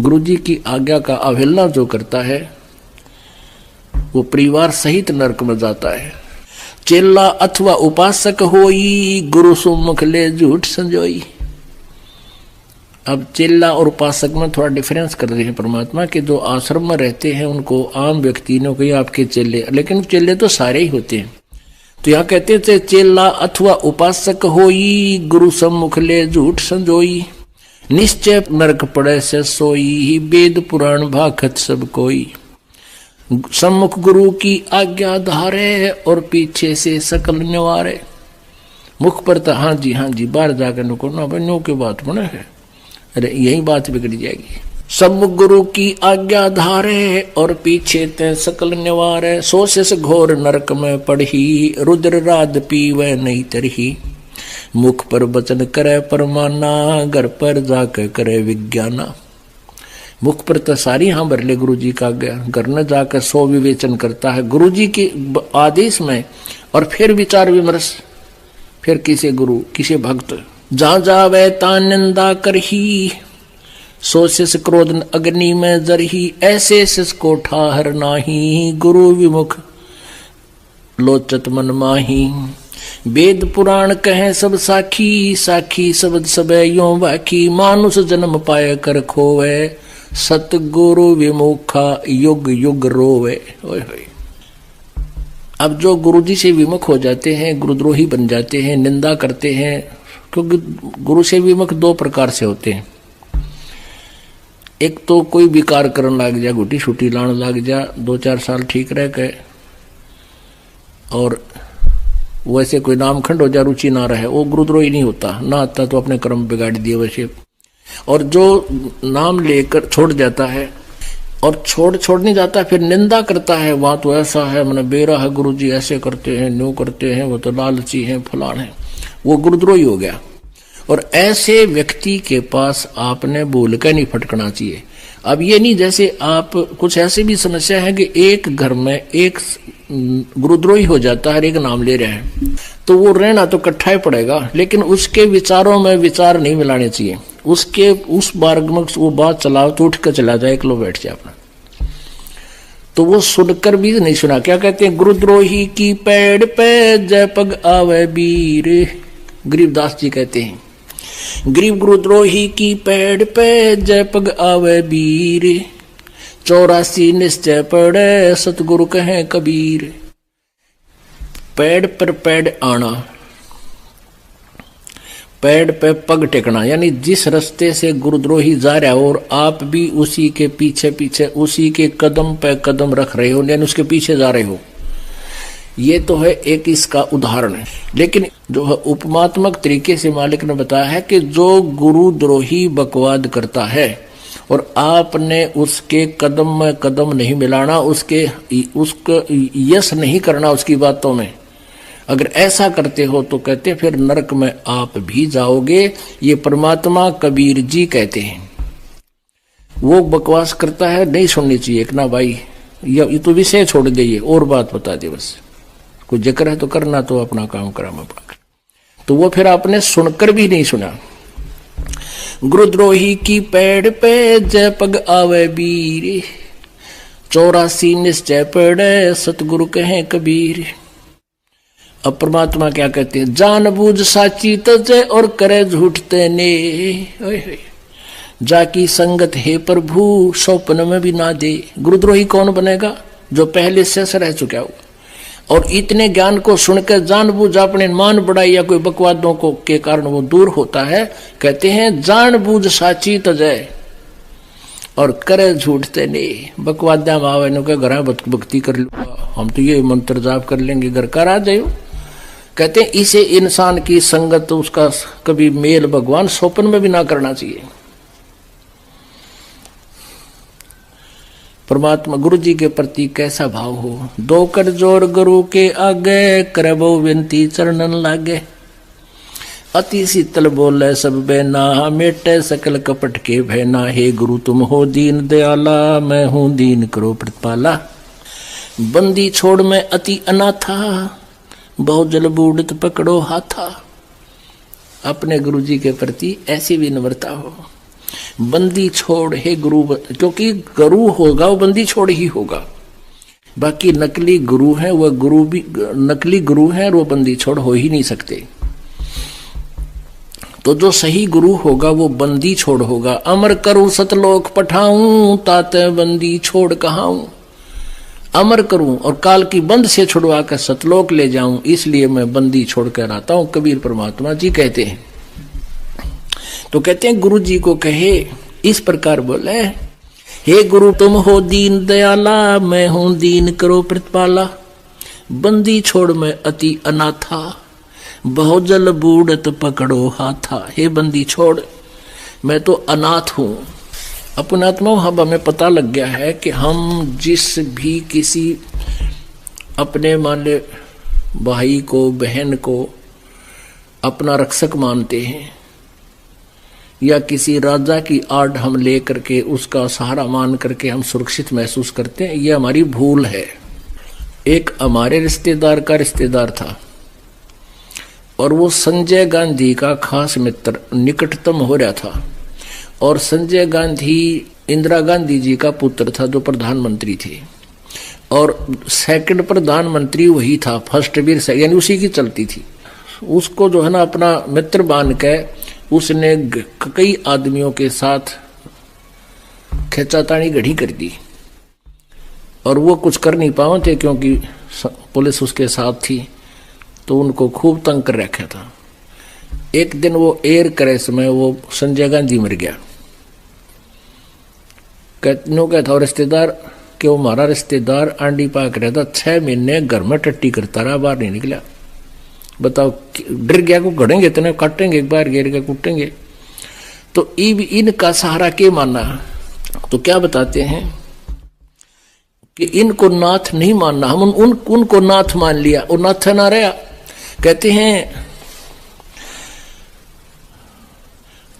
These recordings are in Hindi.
गुरु जी की आज्ञा का अवहेलना जो करता है वो परिवार सहित नरक में जाता है। चेला अथवा उपासक होई, गुरु सुमुख ले झूठ संजोई। अब चेला और उपासक में थोड़ा डिफरेंस कर रहे हैं परमात्मा के। जो आश्रम में रहते हैं उनको आम व्यक्ति ने कही आपके चेले, लेकिन चेले तो सारे ही होते हैं। तो यहाँ कहते थे चेला अथवा उपासक होई, गुरु सम्मुख ले झूठ संजोई। निश्चय नरक पड़े से सोई, वेद पुराण भाखत सब कोई। सम्मुख गुरु की आज्ञा धारे और पीछे से सकल निवारे। मुख पर तो हाँ जी बाहर जाकर नुको ना बनो के बात बने है, अरे यही बात बिगड़ जाएगी। सम्मुख गुरु की आज्ञा धारे और पीछे ते सकल निवारे। सोशस घोर नरक में पढ़ी, रुद्र राध पीवे नहीं तरही। मुख पर वचन करे परमाना, घर पर जाकर करे विज्ञाना। मुख पर तो सारी हाँ भर ले गुरु जी का आज्ञा, घर न जाकर सो विवेचन करता है गुरु जी के आदेश में, और फिर विचार विमर्श, फिर किसे गुरु किसे भक्त। जहाँ जावे ता निंदा करही, सोचिस क्रोध अग्नि में जरही। ऐसे सिस को ठाहर नाही, गुरु विमुख लोचत मन माही। वेद पुराण कहे सब साखी, साखी शब्द सबे यो बाकी। मानुष जन्म पाए कर खोवे, सतगुरु विमुखा युग युग रोवे। ओए होए। अब जो गुरु जी से विमुख हो जाते हैं, गुरुद्रोही बन जाते हैं, निंदा करते हैं, क्योंकि गुरु से विमुख दो प्रकार से होते हैं। एक तो कोई विकार करने लग जा, गुटी छुटी लाने लग जा, 2-4 साल ठीक रह गए, और वैसे कोई नाम खंड हो जा, रुचि ना रहे, वो गुरुद्रोही नहीं होता। ना आता तो अपने कर्म बिगाड़ दिए वैसे। और जो नाम लेकर छोड़ जाता है और छोड़ नहीं जाता, फिर निंदा करता है, वहां तो ऐसा है, मैंने बेरा है, गुरु जी ऐसे करते हैं, न्यू करते हैं, वो तो लालची हैं, फलान है, वो गुरुद्रोही हो गया। और ऐसे व्यक्ति के पास आपने बोल कर नहीं फटकना चाहिए। अब ये नहीं जैसे आप कुछ ऐसी भी समस्या है कि एक घर में एक गुरुद्रोही हो जाता है, एक नाम ले रहे हैं, तो वो रहना तो इकट्ठा ही पड़ेगा, लेकिन उसके विचारों में विचार नहीं मिलाने चाहिए। उसके उस मार्ग में वो बात चलाओ तो उठ कर चला जाए, एक लो बैठ जाए अपना, तो वो सुनकर भी नहीं सुना। क्या कहते हैं, गुरुद्रोही की पेड़ पे जय पग आवे वीर। गरीबदास जी कहते हैं, गरीब गुरुद्रोही की पेड़ पे जय पग आवे वीर। 84 निश्चय पड़े सतगुरु कहे कबीर। पेड़ पर पेड़ आना, पेड़ पे पग टेकना, यानी जिस रास्ते से गुरुद्रोही जा रहा हो और आप भी उसी के पीछे पीछे उसी के कदम पे कदम रख रहे हो, यानी उसके पीछे जा रहे हो। ये तो है एक इसका उदाहरण है। लेकिन जो है उपमात्मक तरीके से मालिक ने बताया है कि जो गुरुद्रोही बकवाद करता है और आपने उसके कदम में कदम नहीं मिलाना, उसको यश नहीं करना उसकी बातों में, अगर ऐसा करते हो तो कहते फिर नरक में आप भी जाओगे। ये परमात्मा कबीर जी कहते हैं। वो बकवास करता है, नहीं सुननी चाहिए ना भाई, ये तो विषय छोड़ दे, और बात बता दे, बस कोई जिक्र है तो करना, तो अपना काम करा मैं पाकर। तो वो फिर आपने सुनकर भी नहीं सुना। गुरुद्रोही की पेड़ पे जय पग आवे वीर। 84 निश्चय पड़े सतगुरु कहे कबीर। अब परमात्मा क्या कहते हैं, जान बूझ साची तजय और करे झूठते ने। जाकी संगत है प्रभु सौपन में भी ना दे। गुरुद्रोही कौन बनेगा, जो पहले से रह चुका हो और इतने ज्ञान को सुनकर जानबूझ अपने मान बढ़ाई या कोई बकवादों को के कारण वो दूर होता है। कहते हैं जानबूझ साची तजय और करे झूठते नहीं। बकवादा मावे नो के घर भक्ति कर लूंगा, हम तो ये मंत्र जाप कर लेंगे, घर का आ जाए। कहते हैं इसे इंसान की संगत, उसका कभी मेल भगवान स्वप्न में भी ना करना चाहिए। परमात्मा गुरु जी के प्रति कैसा भाव हो। दो कर जोर गुरु के आगे, करबो विनती चरणन लागे। अति शीतल बोले सब बेना, मेटे सकल कपट के भैना। हे गुरु तुम हो दीन दयाला, मैं हूं दीन करो प्रतिपाला। बंदी छोड़ में अति अनाथा, बहु जल बूढ़त पकड़ो हाथा। अपने गुरु जी के प्रति ऐसी विनम्रता हो। बंदी छोड़ हे गुरु, क्योंकि गुरु होगा वो बंदी छोड़ ही होगा। बाकी नकली गुरु है, वह गुरु भी नकली गुरु है और वो बंदी छोड़ हो ही नहीं सकते। तो जो सही गुरु होगा वो बंदी छोड़ होगा। अमर करूं सतलोक पठाऊं, ताते बंदी छोड़ कहाऊं। अमर करूं और काल की बंद से छुड़वा कर सतलोक ले जाऊं, इसलिए मैं बंदी छोड़ कर आता हूं, कबीर परमात्मा जी कहते हैं। तो कहते हैं गुरु जी को कहे इस प्रकार बोले, हे गुरु तुम हो दीन दयाला, मैं हूं दीन करो प्रतिपाला। बंदी छोड़ मैं अति अनाथा, बहुजल बूढ़त पकड़ो हाथा। हे बंदी छोड़, मैं तो अनाथ हूं। अपनात्मा अब हमें पता लग गया है कि हम जिस भी किसी अपने मान ले भाई को बहन को अपना रक्षक मानते हैं, या किसी राजा की आड़ हम ले करके उसका सहारा मान करके हम सुरक्षित महसूस करते हैं, यह हमारी भूल है। एक हमारे रिश्तेदार का रिश्तेदार था और वो संजय गांधी का खास मित्र, निकटतम हो रहा था। और संजय गांधी इंदिरा गांधी जी का पुत्र था जो प्रधानमंत्री थे, और सेकंड प्रधानमंत्री वही था, फर्स्ट भी यानी उसी की चलती थी। उसको जो है ना अपना मित्र मान के उसने कई आदमियों के साथ खींचातानी गढ़ी कर दी, और वो कुछ कर नहीं पाए थे क्योंकि पुलिस उसके साथ थी, तो उनको खूब तंग कर रखा था। एक दिन वो एयर क्रैश में वो संजय गांधी मर गया। कहता रिश्तेदार कि वो हमारा रिश्तेदार आंडी पाक रहता, 6 महीने घर में टट्टी करता रहा, बाहर नहीं निकला। बताओ, डर गया को गड़ेंगे इतने, काटेंगे एक बार गिर के कूटेंगे। तो इनका सहारा के माना, तो क्या बताते हैं कि इनको नाथ नहीं मानना, हम उनको नाथ मान लिया, और नाथ ना रहा। कहते हैं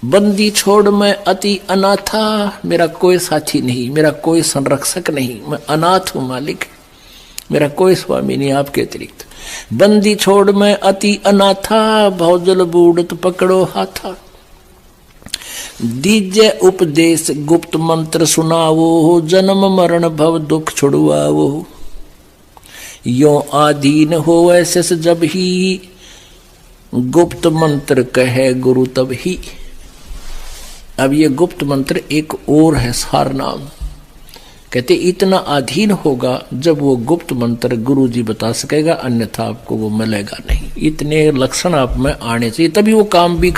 बंदी छोड़ मैं अति अनाथा, मेरा कोई साथी नहीं, मेरा कोई संरक्षक नहीं, मैं अनाथ हूं मालिक, मेरा कोई स्वामी नहीं आपके अतिरिक्त। बंदी छोड़ मैं अति अनाथा, बहुजल बूढ़त पकड़ो हाथा। दीजे उपदेश गुप्त मंत्र सुनावो, जन्म मरण भव दुख छुड़वावो। यो आधीन हो ऐसे जब ही, गुप्त मंत्र कहे गुरु तब ही। अब ये गुप्त मंत्र एक और है सार नाम। कहते इतना अधीन होगा जब वो गुप्त मंत्र गुरु जी बता सकेगा, अन्यथा आपको वो मिलेगा नहीं। इतने लक्षण आप में आने चाहिए, तभी वो काम भी